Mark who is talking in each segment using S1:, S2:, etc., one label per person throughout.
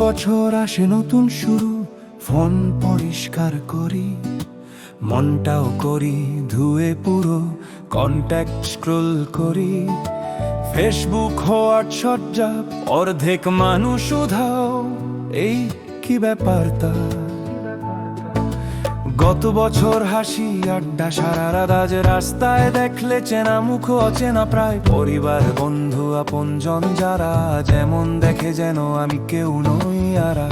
S1: বছর আসে নতুন শুরু, ফোন পরিষ্কার করি, মনটাও করি ধুয়ে পুরো, কন্ট্যাক্ট স্ক্রোল করি। ফেসবুক হোয়াটসঅ্যাপ অর্ধেক মানুষ উধাও, এই কি ব্যাপার তা? গত বছর হাসি আড্ডা সারা রাত, আজ রাস্তায় দেখলে চেনা মুখ অচেনা প্রায়। পরিবার বন্ধু আপনজন যারা, যেমন দেখে যেন আমি কেউ নই আরা।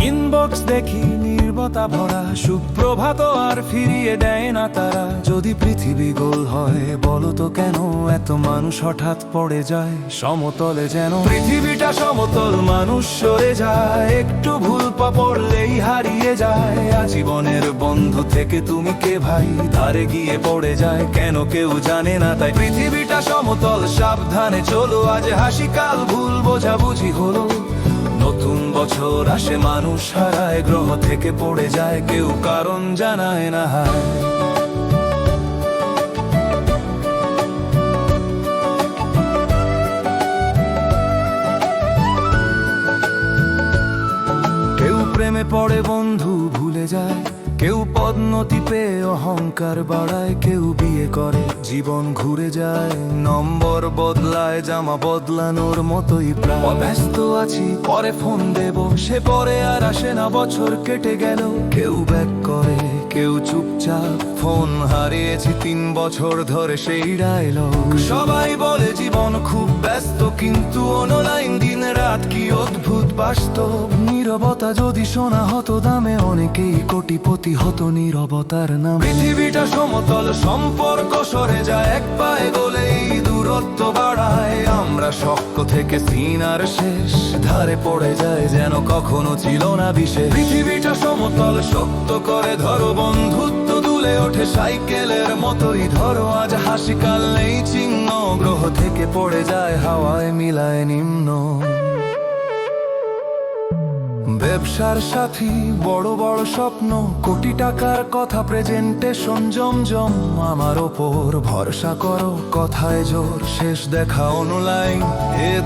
S1: ইনবক্স দেখি নীরবতা ভরা, সুপ্রভাত আর ফিরিয়ে দেয় না তারা। যদি পৃথিবী গোল হয় বলো তো কেন এত মানুষ হঠাৎ পড়ে যায় সমতলে? যেন পৃথিবীটা সমতল, মানুষ সরে যায়, একটু ভুল পা পড়লেই হারিয়ে যায়। আজীবনের বন্ধু থেকে তুমি কে ভাই, ধারে গিয়ে পড়ে যায় কেন কেউ জানে না। তাই পৃথিবীটা সমতল, সাবধানে চলো, আজ হাসি কাল ভুল বোঝাবুঝি হলো। নতুন বছর আসে মানুষ হারায়, গ্রহ থেকে পড়ে যায় কেউ কারণ জানায় না হায়। কেউ প্রেমে পড়ে বন্ধু ভুলে যায়, কেউ পদোন্নতি পেয়ে অহংকার বাড়ায়, কেউ বিয়ে করে জীবন ঘুরে যায়, নম্বর বদলায় জামা বদলানোর মতোই প্রায়। ব্যস্ত আছি পরে ফোন দেব, সে পরে আর আসে না, বছর কেটে গেল কেউ ব্যাক করে কেউ চুপচাপ। ফোন হারিয়েছি 3 বছর ধরে সেই ডায়লগ। সবাই বলে জীবন খুব ব্যস্ত, কিন্তু অনলাইন দিন রাত কি অদ্ভুত বাস্তব। নীরবতা যদি শোনা হতো দামে, অনেকেই কোটিপতি হতো নীরবতার নাম। পৃথিবীটা সমতল, সম্পর্ক সরে যায়, এক পায়ে গলেই দূরত্ব বাড়ায়। আমরা শক্ত থেকে সিনার শেষ ধারে পড়ে যায়, যেন কখনো ছিল না বিশেষ। পৃথিবীটা সমতল, শক্ত করে ধরো, বন্ধুত্ব দুলে ওঠে সাইকেলের মতোই ধরো। আজ হাসি কাল নেই চিহ্ন, গ্রহ থেকে পড়ে যায় হাওয়ায় মিলায় নিম্ন। ব্যবসার সাথী বড় বড় স্বপ্ন, কোটি টাকার কথা প্রেজেন্টেশন জমজম। আমার ওপর ভরসা করো কথায় জোর, শেষ দেখা অনলাইন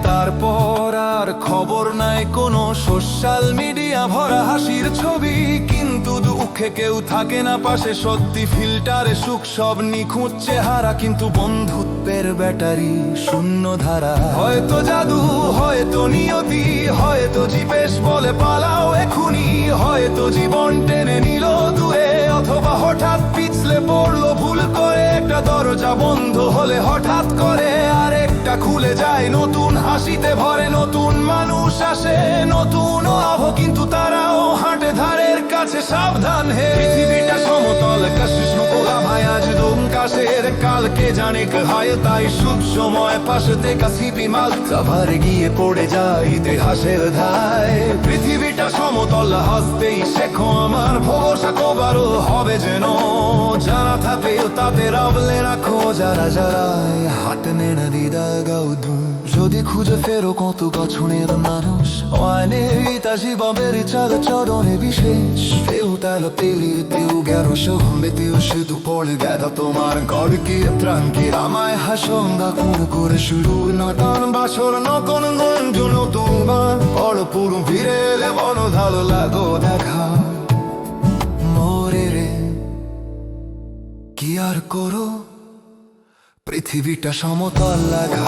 S1: তারপর আর খবর নাই কোনো। সোশ্যাল মিডিয়া ভরা হাসির ছবি, কিন্তু দুঃখে কেউ থাকে না পাশে। সত্যি ফিল্টারে সুখ সব নিখুঁত চেহারা, কিন্তু বন্ধুত্বের ব্যাটারি শূন্য ধারা। হয়তো জাদু, হয়তো নিয়তি, হয়তো জিপেশ বলে পালাও এখুনি, হয়তো জীবন টেনে নিল দূরে, অথবা হঠাৎ পিছলে পড়লো ভুল করে। একটা দরজা বন্ধ হলে হঠাৎ করে আর একটা খুলে যায়, নতুন হাসিতে ভরে নতুন মানুষ আসে, নতুন আভ, কিন্তু তারাও হাঁটে ধারের কাছে সাবধান হে। পৃথিবীটা সমতল, কৃষ্ণ কোলা ভাই আজ দুম কাশের, কালকে জানে হয়। তাই শুভ সময় পাশে থেকে সিপি মাল কাভারে গিয়ে পড়ে যায় ইতিহাসের ধায়। পৃথিবীটা সমতল, হাসতেই শেখো আমার, ভরসা কবারও হবে যেন। যারা থাকে তাতে রাবলে রাখো, যারা যারাই হাঁটনে না দিদা গাউদু। যদি খুঁজে ফেরো কত বছরের মানুষ, অনেক জীবনের চাল চরণে বিশেষ। তেও তালো তেলি তেও গেরো সহমে তেও শুধু পড়ে গেদা তোমার গড়কে প্রাণকে। আমায় হাসঙ্গা কোন করে শুরু নতুন বাসর, নতুন গঞ্জ নতুন গান। বড় পুরো ফিরে এলে বড় ভালো লাগো দেখা। মরে রে কি আর করো, পৃথিবীটা সমতল লাগা।